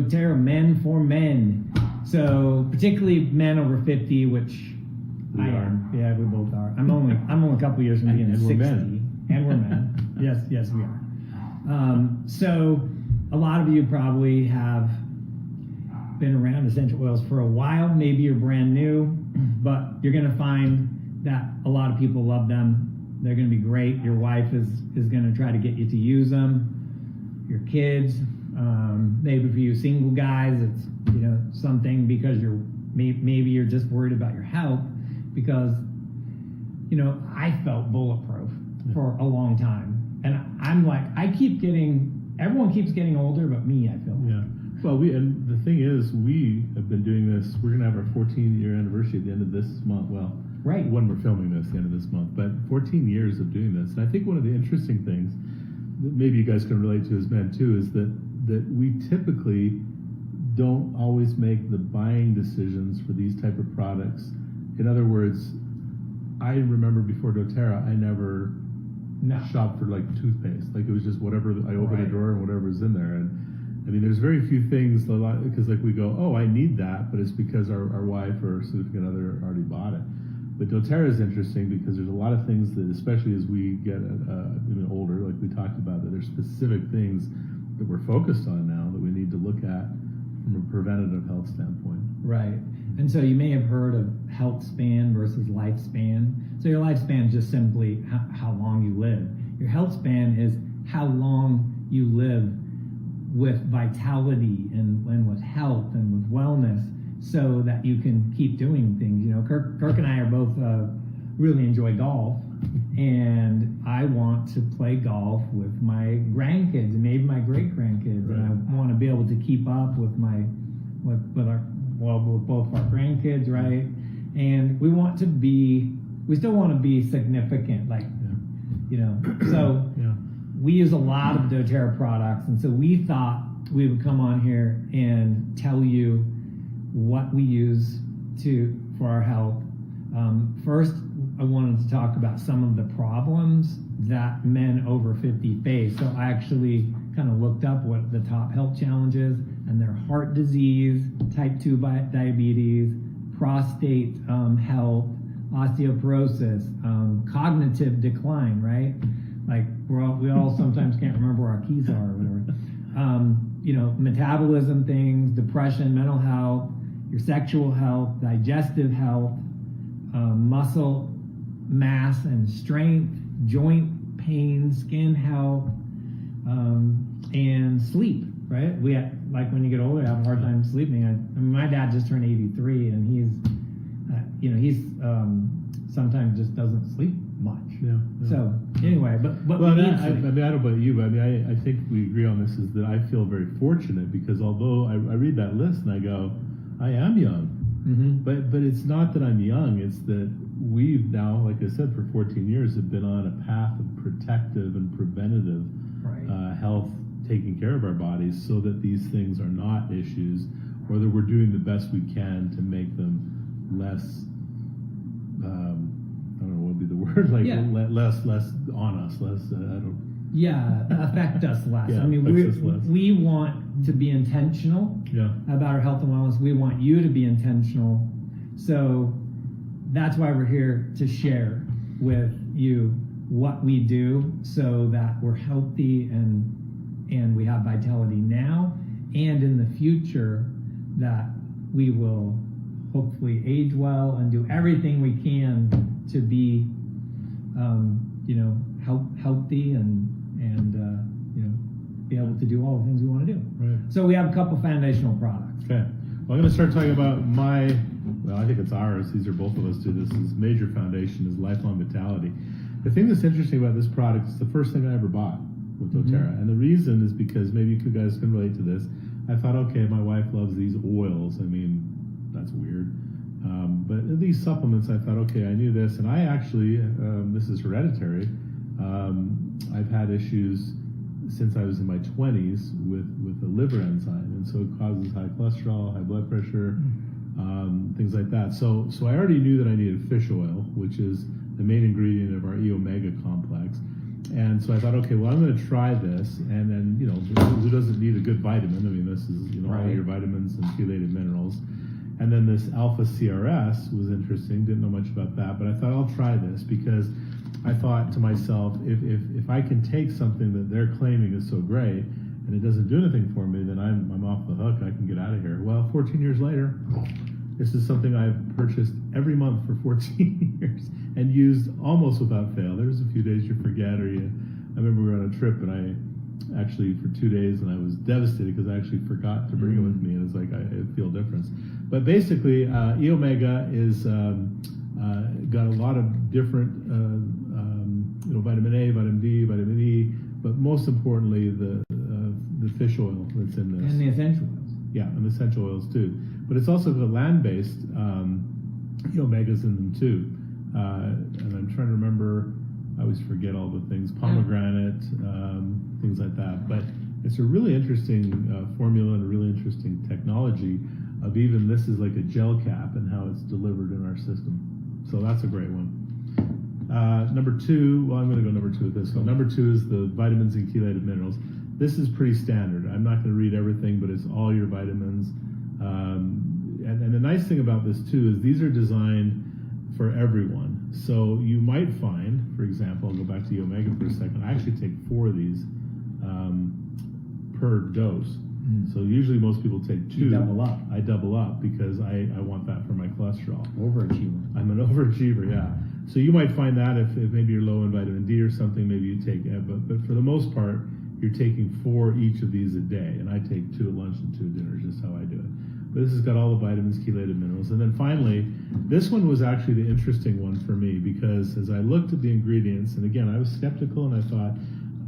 doTERRA Men for Men. So particularly men over 50, which We I are. am. Yeah, we both are. I'm only a couple years from being 60. We're men. And we're men. Yes, we are. So a lot of you probably have been around essential oils for a while. Maybe you're brand new, but you're going to find that a lot of people love them. They're going to be great. Your wife is going to try to get you to use them. Your kids, maybe for you single guys, it's something because maybe you're just worried about your health because I felt bulletproof for a long time, and I'm like everyone keeps getting older, but me, I feel. Yeah. Well, and the thing is, we have been doing this. We're going to have our 14-year anniversary at the end of this month. Well, right when we're filming this, the end of this month. But 14 years of doing this, and I think one of the interesting things that maybe you guys can relate to as men too is that we typically don't always make the buying decisions for these type of products. In other words, I remember before doTERRA, I never shopped for like toothpaste. Like it was just whatever I opened a drawer and whatever was in there. And I mean, there's very few things because like we go, oh, I need that, but it's because our wife or significant other already bought it. But doTERRA is interesting because there's a lot of things that, especially as we get even older, like we talked about, that there's specific things that we're focused on now that we need to look at from a preventative health standpoint. Right. And so you may have heard of health span versus lifespan. So your lifespan is just simply how long you live. Your health span is how long you live with vitality and with health and with wellness so that you can keep doing things. Kirk and I are both really enjoy golf, and I want to play golf with my grandkids and maybe my great grandkids, right. And I want to be able to keep up with with both our grandkids, right? And we still want to be significant, so we use a lot of doTERRA products, and so we thought we would come on here and tell you what we use for our health. First, I wanted to talk about some of the problems that men over 50 face. So I actually kind of looked up what the top health challenges, and they're heart disease, type 2 diabetes, prostate health, osteoporosis, cognitive decline, right? Like we all sometimes can't remember where our keys are or whatever. Metabolism things, depression, mental health, your sexual health, digestive health, muscle mass and strength, joint pain, skin health, and sleep, right? When you get older, you have a hard time sleeping. My dad just turned 83, and he's sometimes just doesn't sleep much. Yeah. So anyway, but I don't know about you, but I think we agree on this, is that I feel very fortunate because although I read that list and I go, I am young, but it's not that I'm young, it's that we've now, like I said, for 14 years have been on a path of protective and preventative health, taking care of our bodies so that these things are not issues, or that we're doing the best we can to make them less, I don't know what would be the word, less on us, affect us less. Yeah, I mean, we want to be intentional about our health and wellness. We want you to be intentional. So that's why we're here to share with you what we do so that we're healthy and we have vitality now and in the future, that we will hopefully age well and do everything we can to be healthy and be able to do all the things we want to do. Right. So we have a couple foundational products. Okay. Well, I'm going to start talking about I think it's ours. These are both of us do this. This major foundation is lifelong vitality. The thing that's interesting about this product is the first thing I ever bought with doTERRA. And the reason is because maybe you guys can relate to this. I thought, okay, my wife loves these oils. I mean, that's weird. But these supplements, I thought, okay, I knew this. And I actually, this is hereditary. I've had issues since I was in my 20s with a liver enzyme. And so it causes high cholesterol, high blood pressure, things like that. So I already knew that I needed fish oil, which is the main ingredient of our E omega complex. And so I thought, okay, well, I'm going to try this. And then, you know, who doesn't need a good vitamin? I mean, this is, you know, all Right. your vitamins and chelated minerals. And then this alpha CRS was interesting. Didn't know much about that, but I thought I'll try this because I thought to myself, if I can take something that they're claiming is so great and it doesn't do anything for me, then I'm off the hook. I can get out of here. Well, 14 years later, this is something I've purchased every month for 14 years and used almost without fail. There's a few days you forget, or I remember we were on a trip and I actually for 2 days and I was devastated because I actually forgot to bring it with me, and it's like I feel a difference. But basically, E Omega is got a lot of different, you know, vitamin A, vitamin D, vitamin E, but most importantly, the fish oil that's in this. And the essential oils. Yeah, and the essential oils too. But it's also got land-based E Omegas in them too. And I'm trying to remember, I always forget all the things, pomegranate, things like that. But it's a really interesting formula and a really interesting technology of even this is like a gel cap and how it's delivered in our system. So that's a great one. Number two, well, I'm going to go number two with this one. Number two is the vitamins and chelated minerals. This is pretty standard. I'm not going to read everything, but it's all your vitamins. And the nice thing about this too is these are designed for everyone. So you might find, for example, I'll go back to the Omega for a second. I actually take 4 of these per dose. So usually most people take 2. You double up. I double up because I want that for my cholesterol. Overachiever. I'm an overachiever, yeah. So you might find that if maybe you're low in vitamin D or something, maybe you take, but for the most part, you're taking 4 each of these a day. And I take 2 at lunch and 2 at dinner, is just how I do it. But this has got all the vitamins, chelated minerals. And then finally, this one was actually the interesting one for me because as I looked at the ingredients, and again, I was skeptical and I thought,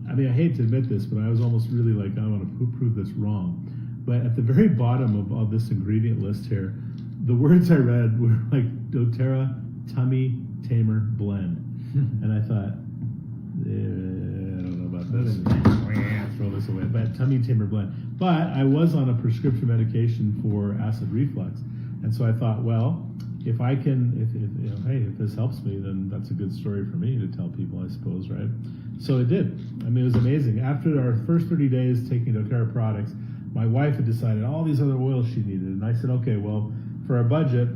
I mean, I hate to admit this, but I was almost really like, I want to prove this wrong. But at the very bottom of this ingredient list here, the words I read were like doTERRA Tummy Tamer Blend. And I thought, I don't know about this. Throw this away. But Tummy Tamer Blend. But I was on a prescription medication for acid reflux. And so I thought, well, if I can, if you know, hey, if this helps me, then that's a good story for me to tell people, I suppose, right? So it did. I mean, it was amazing. After our first 30 days taking doTERRA products, my wife had decided all these other oils she needed. And I said, okay, well, for our budget,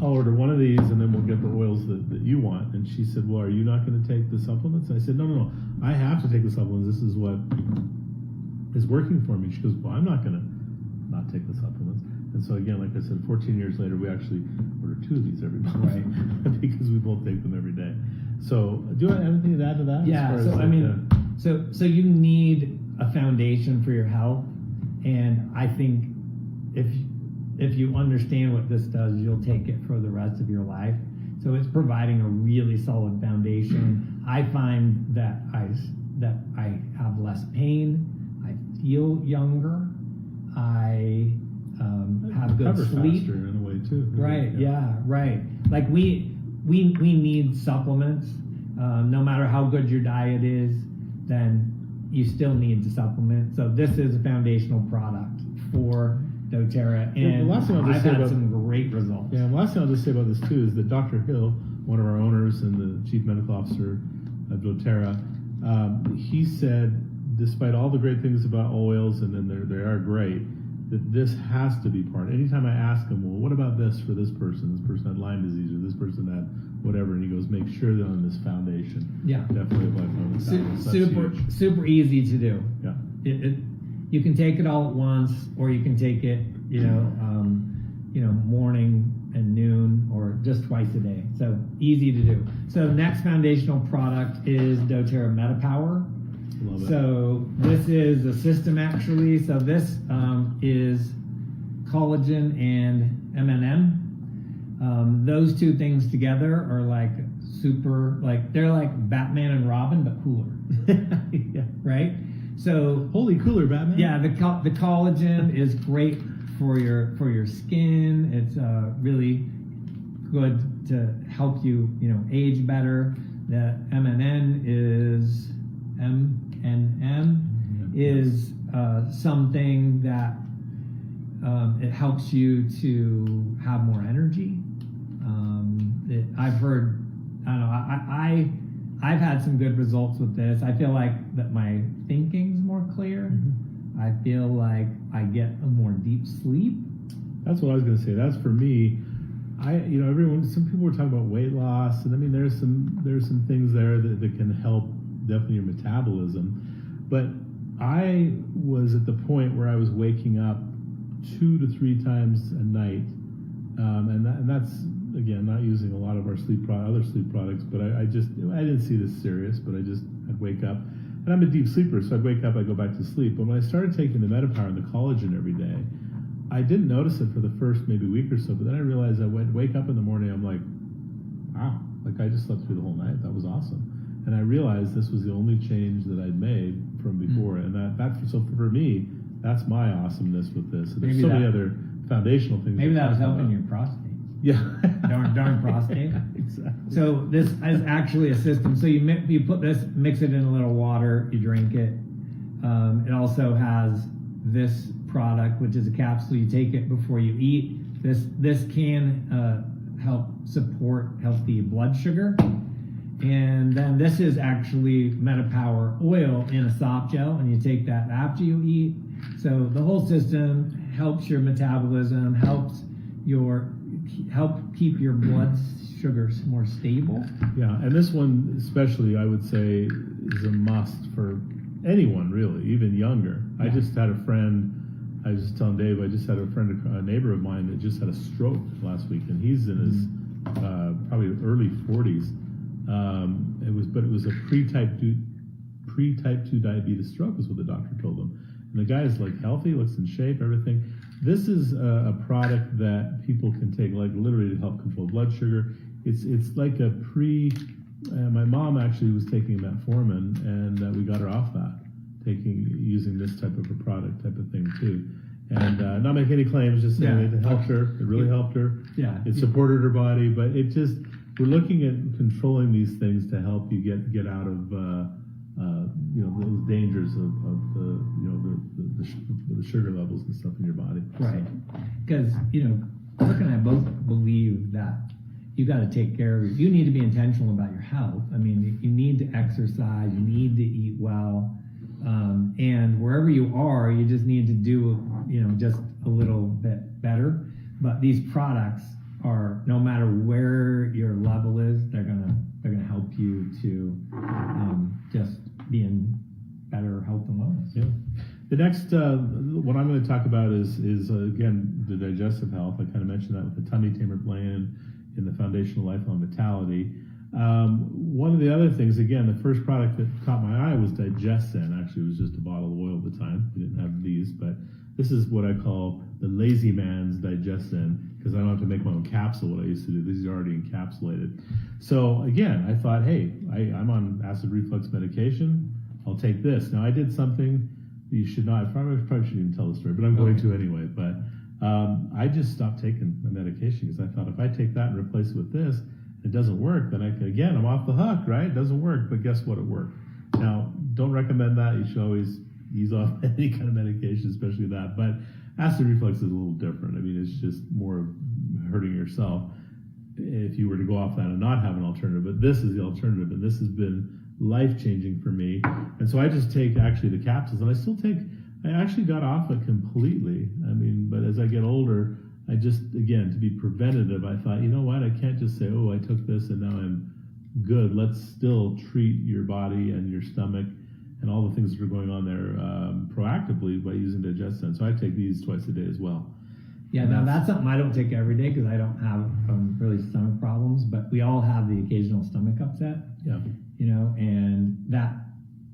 I'll order one of these and then we'll get the oils that you want. And she said, well, are you not going to take the supplements? And I said, no. I have to take the supplements. This is what is working for me. She goes, well, I'm not going to not take the supplements. And so again, like I said, 14 years later, we actually order 2 of these every month, right? Because we both take them every day. So do you have anything to add to that? Yeah, so I mean, so you need a foundation for your health. And I think if you understand what this does, you'll take it for the rest of your life. So it's providing a really solid foundation. I find that I have less pain. I feel younger. I have good sleep. Faster in a way too. Right. Yeah. Right. Like we need supplements. No matter how good your diet is, then you still need to supplement. So this is a foundational product for doTERRA, and I've had some great results. Yeah, the last thing I'll just say about this too is that Dr. Hill, one of our owners and the chief medical officer of doTERRA, he said, despite all the great things about oils, and then they are great, that this has to be part. Anytime I ask him, well, what about this for this person? This person had Lyme disease, or this person had whatever, and he goes, make sure they're on this foundation. Yeah, definitely super easy to do. Yeah, you can take it all at once, or you can take it, morning and noon, or just twice a day. So easy to do. So next foundational product is doTERRA MetaPower. love it. So this is a system actually. So this is collagen and M&M. Those 2 things together are like super, like they're like Batman and Robin, but cooler. Yeah. Right? So Holy cooler, Batman. yeah, the collagen is great for your skin. It's really good to help you age better. The M&M is something that it helps you to have more energy. I've heard, I don't know, I've had some good results with this. I feel like that my thinking's more clear. I feel like I get a more deep sleep. That's what I was going to say. That's for me. Some people were talking about weight loss, and I mean, there's some things there that can help definitely your metabolism. But I was at the point where I was waking up 2 to 3 times a night, and that's again not using a lot of our other sleep products. But I didn't see this serious, but I'd wake up, and I'm a deep sleeper, so I'd wake up, I'd go back to sleep. But when I started taking the Metapower and the collagen every day, I didn't notice it for the first maybe week or so, but then I realized I would wake up in the morning, I'm like, wow, like I just slept through the whole night. That was awesome. And I realized this was the only change that I'd made from before. And so for me, that's my awesomeness with this. And there's many other foundational things. Maybe that was helping your prostate. Yeah. darn prostate. Exactly. So this is actually a system. So you put this, mix it in a little water, you drink it. It also has this product, which is a capsule. You take it before you eat. This can help support healthy blood sugar. And then this is actually Metapower oil in a soft gel, and you take that after you eat. So the whole system helps your metabolism, help keep your blood sugars more stable. Yeah, and this one especially, I would say, is a must for anyone really, even younger. Yeah. I just had a friend. I was just telling Dave, a neighbor of mine that just had a stroke last week, and he's in his probably early 40s. It was a pre-type 2 diabetes stroke is what the doctor told him. And the guy is like healthy, looks in shape, everything. This is a product that people can take like literally to help control blood sugar. It's like a my mom actually was taking metformin, and we got her off that, using this type of a product type of thing too. And not making any claims, just saying it helped her. It really helped her. Yeah. It supported her body, but we're looking at controlling these things to help you get out of those dangers of the sugar levels and stuff in your body. Right. Because Brooke and I both believe that you got to take care of you need to be intentional about your health. I mean, you need to exercise, you need to eat well, and wherever you are, you just need to do just a little bit better. But these products are, no matter where your level is, they're gonna help you to just be in better health and wellness. Yeah. The next what I'm going to talk about is again the digestive health. I kind of mentioned that with the Tummy Tamer Plan in the Foundational Lifelong Vitality. One of the other things, again, the first product that caught my eye was Digestin. Actually, it was just a bottle of oil at the time. We didn't have these, but this is what I call the lazy man's Digestin, because I don't have to make my own capsule, what I used to do. These are already encapsulated. So again, I thought, hey, I'm on acid reflux medication. I'll take this. Now, I did something that you should not, I probably shouldn't even tell the story, but I'm going to anyway. But I just stopped taking my medication because I thought if I take that and replace it with this, it doesn't work, then I'm off the hook, right? It doesn't work, but guess what? It worked. Now, don't recommend that. You should always ease off any kind of medication, especially that. But acid reflux is a little different. I mean, it's just more of hurting yourself if you were to go off that and not have an alternative. But this is the alternative, and this has been life-changing for me. And so I just take actually the capsules, and I actually got off it completely. I mean, but as I get older, I just, again, to be preventative, I thought, you know what, I can't just say, oh, I took this and now I'm good. Let's still treat your body and your stomach and all the things that are going on there proactively by using Digestin. So I take these twice a day as well. Yeah, now that's something I don't take every day because I don't have really stomach problems, but we all have the occasional stomach upset. Yeah. And that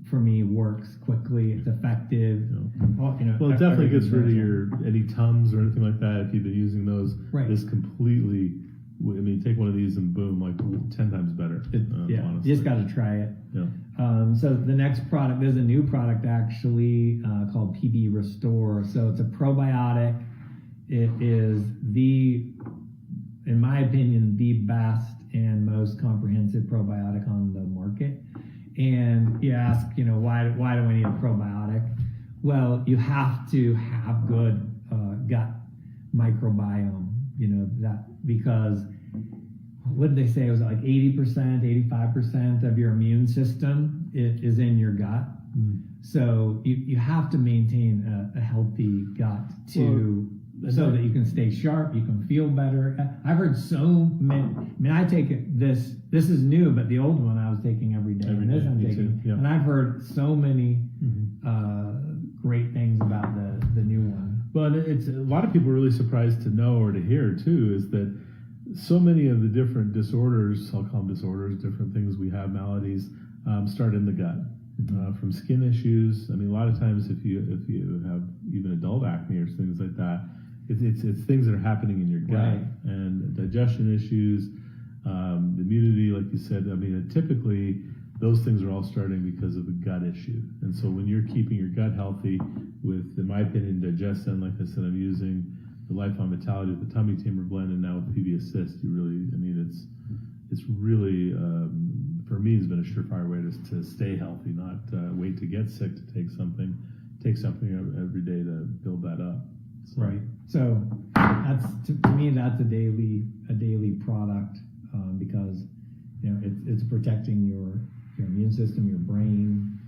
for me works quickly. It's effective. Well, it definitely gets rid of any Tums or anything like that. If you've been using those, this completely. I mean, take one of these and boom, like 10 times better. Honestly. You just got to try it. Yeah. So the next product, there's a new product actually called PB Restore. So it's a probiotic. It is in my opinion, the best and most comprehensive probiotic on the market. And you ask, why do I need a probiotic? Well, you have to have good gut microbiome, that because what did they say? It was like 80%, 85% of your immune system is in your gut. So you have to maintain a healthy gut so that you can stay sharp, you can feel better. I've heard so many. I mean, I take it. This is new, but the old one I was taking every day. Every and this day, I'm me taking, too, yeah. and I've heard so many great things about the new one. But it's a lot of people are really surprised to know or to hear too is that so many of the different disorders, I'll call them disorders, different things we have, maladies, start in the gut. From skin issues. I mean, a lot of times if you have even adult acne or things like that, it's things that are happening in your gut. Right. And digestion issues, the immunity, like you said. I mean, typically those things are all starting because of a gut issue. And so when you're keeping your gut healthy with, in my opinion, Digestin, like I said, I'm using the Lifelong Vitality with the Tummy Tamer blend, and now with PB Assist, you really, I mean, it's really, for me, it's been a surefire way to stay healthy, not wait to get sick to take something every day to build that up. So. Right. So that's to me that's a daily product because it's protecting your immune system, your brain,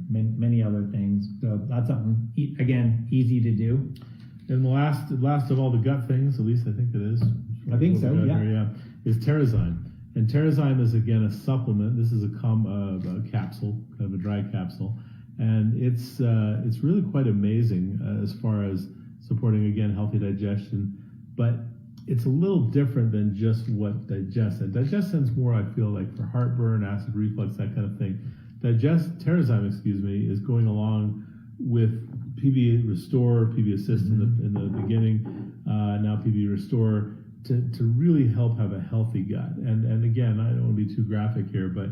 many other things. So that's something again easy to do. And the last of all the gut things, at least I think it is. I think so. Yeah. Is TerraZyme. And TerraZyme is again a supplement. This is a capsule, kind of a dry capsule, and it's really quite amazing as far as supporting again healthy digestion. But it's a little different than just what Digestin. Digestin's more, I feel like, for heartburn, acid reflux, that kind of thing. TerraZyme, is going along with PB Restore, PB Assist in the beginning, now PB Restore. To really help have a healthy gut. And again, I don't want to be too graphic here, but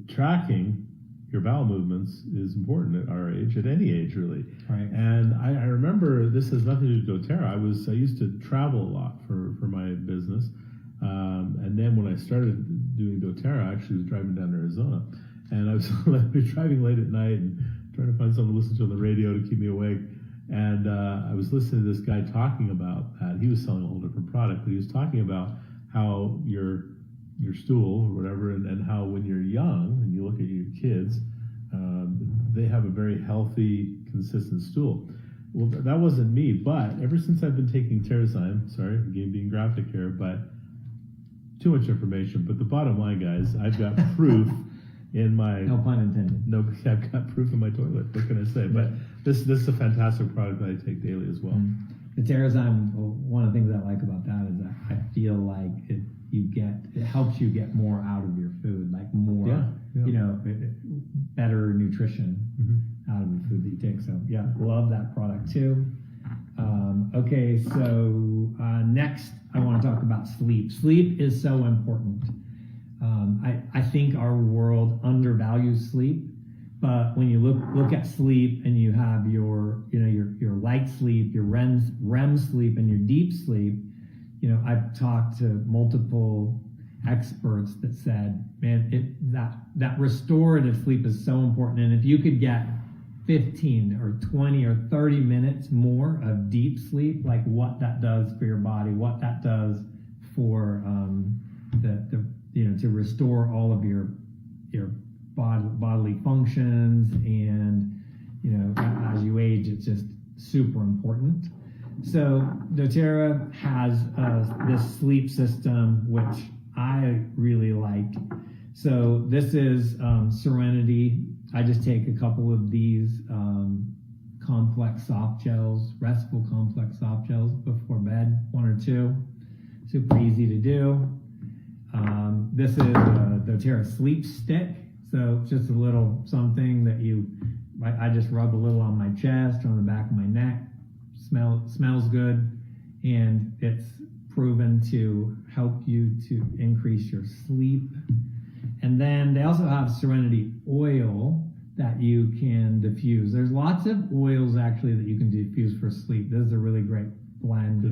tracking your bowel movements is important at our age, at any age really. Right. And I remember, this has nothing to do with doTERRA, I used to travel a lot for my business. And then when I started doing doTERRA, I actually was driving down to Arizona. And I was driving late at night and trying to find something to listen to on the radio to keep me awake. And I was listening to this guy talking about that. He was selling a whole different product, but he was talking about how your stool or whatever, and how when you're young and you look at your kids, they have a very healthy, consistent stool. Well, that wasn't me, but ever since I've been taking TerraZyme, sorry, again being graphic here, but too much information. But the bottom line, guys, I've got proof in my... No pun intended. No, I've got proof in my toilet. What can I say? But this is a fantastic product that I take daily as well. The TerraZyme, one of the things I like about that is that I feel like it helps you get more out of your food, like more, better nutrition out of the food that you take. So yeah, love that product too. Okay, so next I want to talk about sleep. Sleep is so important. I think our world undervalues sleep, but when you look at sleep and you have your light sleep, your REM sleep, and your deep sleep, I've talked to multiple experts that said, man, that restorative sleep is so important, and if you could get 15 or 20 or 30 minutes more of deep sleep, like what that does for your body, what that does for to restore all of your bodily functions, and as you age, it's just super important. So doTERRA has this sleep system which I really like. So this is Serenity. I just take a couple of these complex soft gels, restful complex soft gels before bed, 1 or 2. Super easy to do. This is doTERRA Sleep Stick. So it's just a little something that I just rub a little on my chest, on the back of my neck. Smells good, and it's proven to help you to increase your sleep. And then they also have Serenity Oil that you can diffuse. There's lots of oils actually that you can diffuse for sleep. This is a really great blend,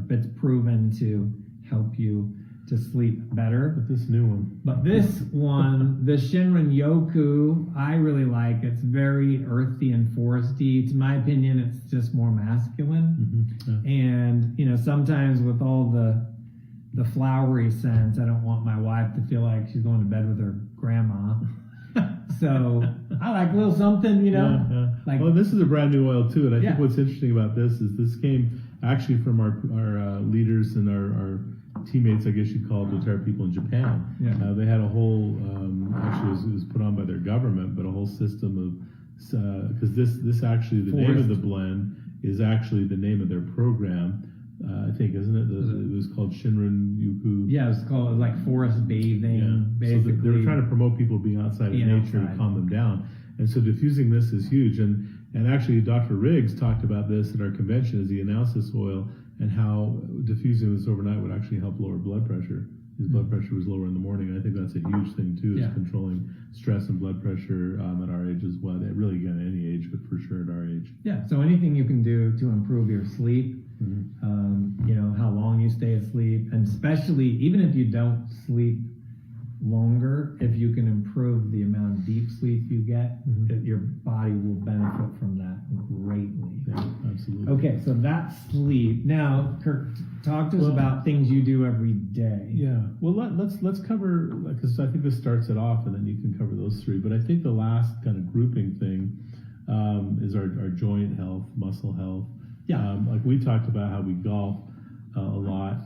it's proven to help you to sleep better. But this new one. But this one, the Shinrin Yoku, I really like. It's very earthy and foresty. To my opinion, it's just more masculine. And sometimes with all the the flowery scents. I don't want my wife to feel like she's going to bed with her grandma. So I like a little something, like. Well, this is a brand new oil too, and I Yeah. think what's interesting about this is this came actually from our leaders and our teammates, I guess you'd call doTERRA people in Japan. Yeah. They had a whole, actually it was put on by their government, but a whole system of, because this actually, the name of the blend is actually the name of their program, I think, isn't it? It was called Shinrin Yuku. Yeah, it's called like forest bathing, So basically. they were trying to promote people being outside Being of nature outside. to calm them down. And so diffusing this is huge. And actually Dr. Riggs talked about this at our convention as he announced this oil and how diffusing this overnight would actually help lower blood pressure. His blood pressure was lower in the morning. And I think that's a huge thing too, is controlling stress and blood pressure at our age as well. Really, again, at any age, but for sure at our age. Yeah, so anything you can do to improve your sleep, how long you stay asleep, and especially even if you don't sleep longer, if you can improve the amount of deep sleep you get, your body will benefit from that greatly. Yeah, absolutely. Okay, so that's sleep. Now, Kirk, talk to us about things you do every day. Yeah. Well, let's cover, because I think this starts it off, and then you can cover those three. But I think the last kind of grouping thing is our joint health, muscle health. Yeah. Like we talked about how we golf a lot.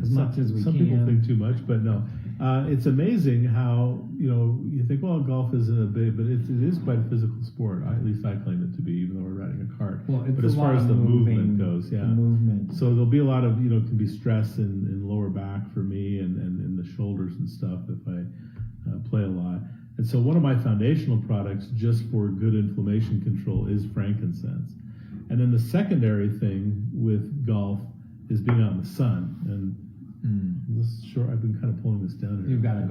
As much as we Some can. people think too much, but no. It's amazing how, you think, well, golf isn't a big, but it is quite a physical sport. At least I claim it to be, even though we're riding a cart. Well, it's but a as far lot as of the moving, movement goes, the movement. So there'll be a lot of, can be stress in lower back for me and in the shoulders and stuff if I play a lot. And so one of my foundational products just for good inflammation control is frankincense. And then the secondary thing with golf is being out in the sun. And this is short. I've been kind of pulling this down here. You've got a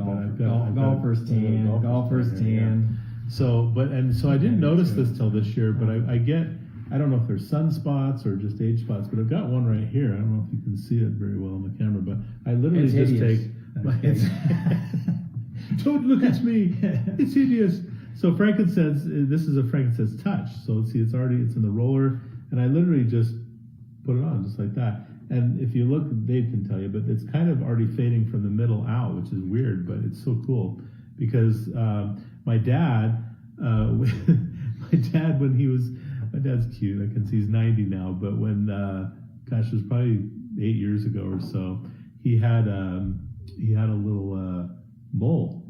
golfer's tan. Yeah. So I didn't notice this till this year, but I don't know if there's sunspots or just age spots, but I've got one right here. I don't know if you can see it very well on the camera, but I literally It's just hideous. don't look at me. It's hideous. So frankincense, this is a frankincense touch. So see, it's in the roller, and I literally just put it on just like that. And if you look, Dave can tell you, but it's kind of already fading from the middle out, which is weird, but it's so cool because my dad, my dad's cute. I can see he's 90 now, but when, it was probably 8 years ago or so, he had a little mole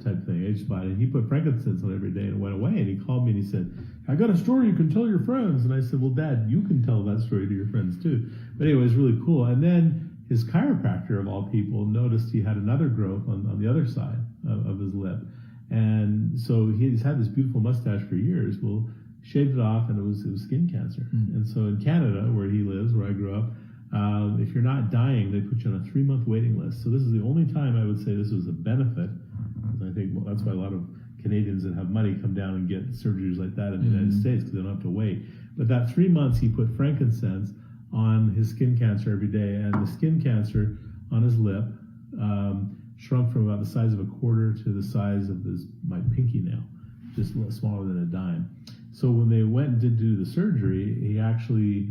type thing, age spot, and he put frankincense on every day and it went away. And he called me and he said, "I got a story you can tell your friends." And I said, "Well, Dad, you can tell that story to your friends too." But anyway, it was really cool. And then his chiropractor of all people noticed he had another growth on the other side of his lip. And so he's had this beautiful mustache for years. Well, shaved it off and it was skin cancer. And so in Canada, where he lives, where I grew up, if you're not dying, they put you on a 3-month waiting list. So this is the only time I would say this was a benefit. I think that's why a lot of Canadians that have money come down and get surgeries like that in the United States, because they don't have to wait. But that 3 months, he put frankincense on his skin cancer every day, and the skin cancer on his lip shrunk from about the size of a quarter to the size of my pinky nail, just smaller than a dime. So when they went and did do the surgery, he actually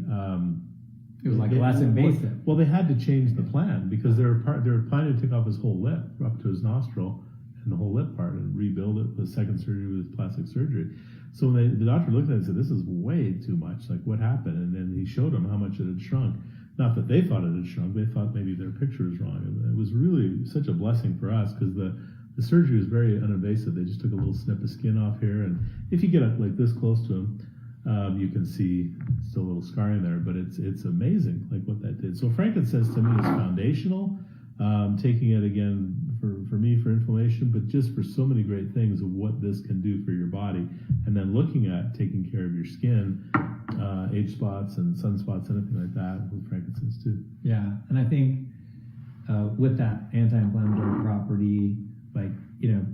it was like less invasive. Well, they had to change the plan because they were planning to take off his whole lip up to his nostril and the whole lip part and rebuild it with second surgery with plastic surgery. So when the doctor looked at it and said, "This is way too much. Like, what happened?" And then he showed them how much it had shrunk. Not that they thought it had shrunk; they thought maybe their picture was wrong. It was really such a blessing for us because the surgery was very uninvasive. They just took a little snip of skin off here, and if you get up like this close to him, you can see still a little scarring there. But it's amazing, like what that did. So frankincense to me is foundational. Taking it again for me for inflammation, but just for so many great things of what this can do for your body, and then looking at taking care of your skin, age spots and sunspots, anything like that with frankincense too. Yeah, and I think with that anti-inflammatory property, like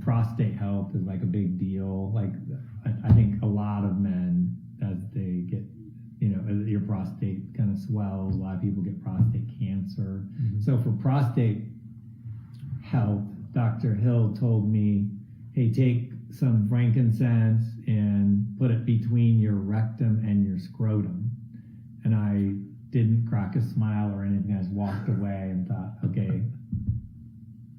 prostate health is like a big deal. Like I think a lot of men, as they get your prostate kind of swells, a lot of people get prostate cancer. So for prostate health, Dr. Hill told me, hey, take some frankincense and put it between your rectum and your scrotum. And I didn't crack a smile or anything. I just walked away and thought, okay,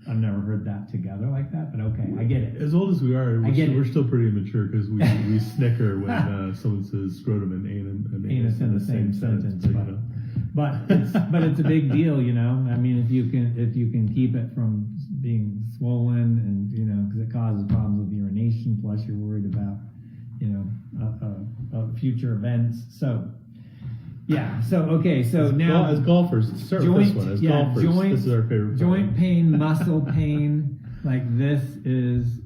I've never heard that together like that, but okay, I get it. As old as we are, we're it. still pretty immature because we snicker when someone says scrotum and anus in the same sentence, you know. but it's a big deal, you know. I mean, if you can keep it from being swollen, and you know, because it causes problems with urination, plus you're worried about, you know, future events. So yeah, so okay, so now as golfers, start with this one. As golfers, this is our favorite joint pain, muscle pain. Like this is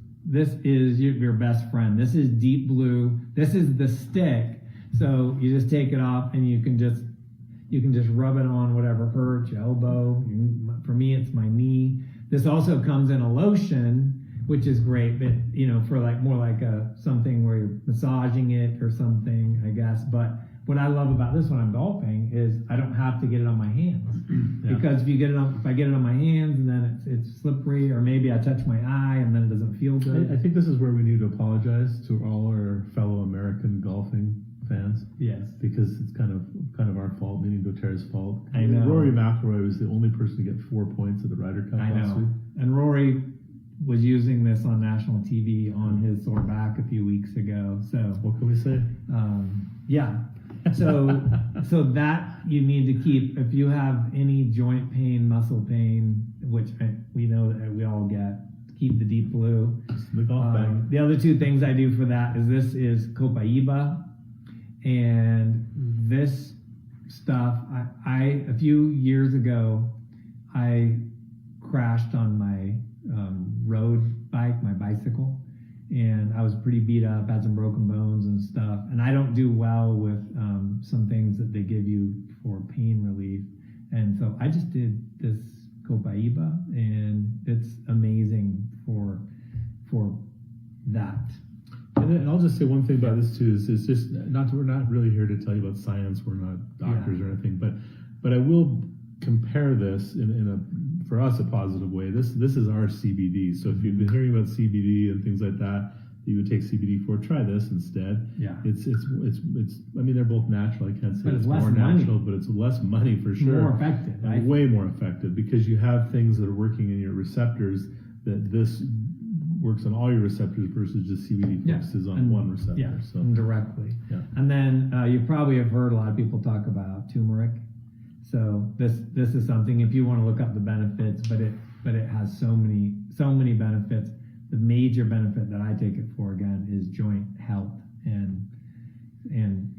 your best friend. This is Deep Blue. This is the stick. So you just take it off and you can just rub it on whatever hurts, your elbow. For me, it's my knee. This also comes in a lotion, which is great, but you know, for like more like something where you're massaging it or something, I guess. But what I love about this when I'm golfing is I don't have to get it on my hands. Yeah. Because if I get it on my hands and then it's slippery, or maybe I touch my eye and then it doesn't feel good. I think this is where we need to apologize to all our fellow American golfing fans. Yes. Because it's kind of our fault, meaning doTERRA's fault. I know. Rory McIlroy was the only person to get 4 points at the Ryder Cup last week. And Rory was using this on national TV on his sore back a few weeks ago. So what can we say? Yeah. So that you need to keep, if you have any joint pain, muscle pain, which we know that we all get, keep the Deep Blue. The golf bag. The other two things I do for that is this is Copaiba, and this stuff, I a few years ago, I crashed on my road bike, my bicycle, and I was pretty beat up, had some broken bones and stuff, and I don't do well with some things that they give you for pain relief, and so I just did this Copaiba, and it's amazing for that. And I'll just say one thing about this too is just we're not really here to tell you about science. We're not doctors or anything, but I will compare this in a, for us, a positive way. This is our CBD. So if you've been hearing about CBD and things like that you would take CBD for, try this instead. Yeah. It's I mean, they're both natural. I can't say But it's it's less more money. natural, but it's less money for sure. More effective, And right? way more effective, because you have things that are working in your receptors that this works on all your receptors versus just CBD focuses on one receptor. Yeah, So directly. Yeah. And then you probably have heard a lot of people talk about turmeric. So this is something, if you want to look up the benefits, but it has so many benefits. The major benefit that I take it for, again, is joint health, and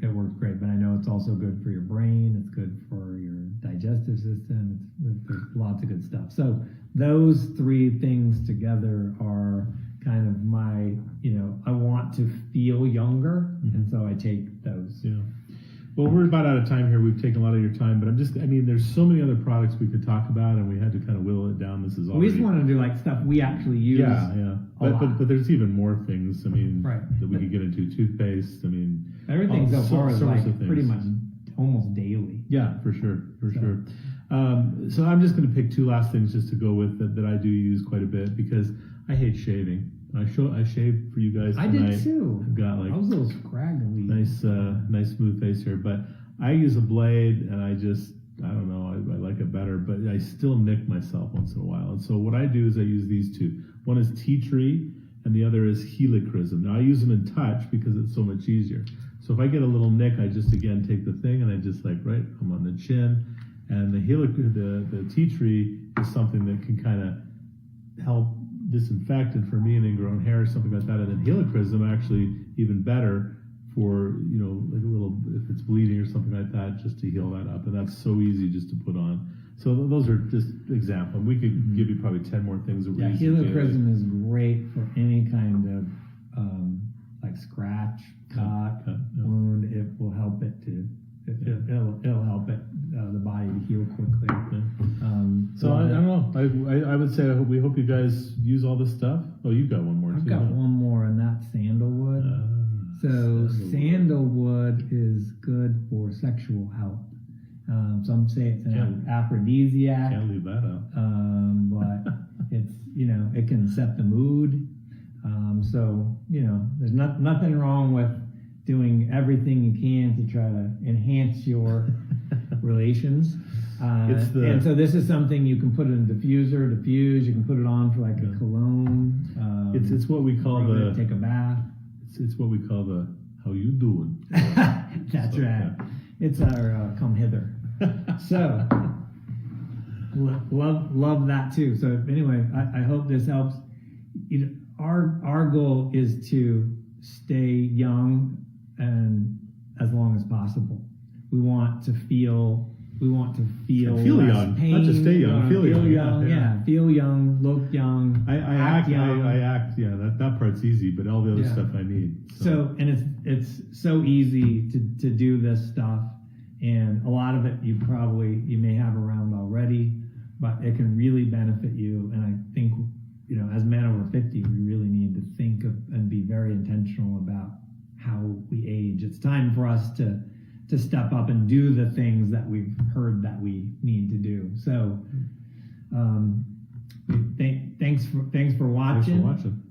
it works great. But I know it's also good for your brain. It's good for your digestive system. There's lots of good stuff. So those three things together are kind of my, I want to feel younger, and so I take those. Yeah. Well, we're about out of time here. We've taken a lot of your time, but there's so many other products we could talk about, and we had to kind of whittle it down. This is already... We just want to do like stuff we actually use. Yeah. But there's even more things. Right. That we could get into. Toothpaste. Everything so far is like of things. pretty much almost daily. Yeah, for sure. So I'm just going to pick two last things just to go with that I do use quite a bit, because I hate shaving. I shaved for you guys tonight. I did too. I've got like I was a little scraggly. nice smooth face here, but I use a blade, and I don't know, I like it better, but I still nick myself once in a while. And so what I do is I use these two. One is tea tree, and the other is helichrysum. Now I use them in touch because it's so much easier. So if I get a little nick, I just again take the thing and I just I'm on the chin. And the tea tree is something that can kind of help disinfect, and for me, and ingrown hair, something like that. And then helichrysum actually even better for, like a little, if it's bleeding or something like that, just to heal that up. And that's so easy just to put on. So those are just examples. We could give you probably 10 more things that we're using. Helichrysum is great for any kind of like scratch, cut, wound. It will help it to. It'll help the body to heal quickly. So I don't know. I would say we hope you guys use all this stuff. Oh, you've got one more. I've got one more, and that's sandalwood. Sandalwood is good for sexual health. Some say it's an aphrodisiac. Can't leave that out. But it's it can set the mood. So there's nothing wrong with doing everything you can to try to enhance your relations. It's the- And so this is something you can put in a diffuser, diffuse. You can put it on for like a Yeah. cologne. It's what we call rub it, the take a bath. it's what we call the how you doing. That's So, right. It's our come hither. So love that too. So anyway, I hope this helps. Our goal is to stay young and as long as possible. We want to feel Feel less young, pain. not just stay young, feel young, yeah. Feel young, look young, I act young. I act. Yeah, that part's easy, but all the other Yeah. stuff I need. So and it's so easy to do this stuff, and a lot of it you may have around already, but it can really benefit you. And I think as men over 50, we really need to think of and be very intentional about how we age. It's time for us to step up and do the things that we've heard that we need to do. So thanks for watching. Thanks for watching.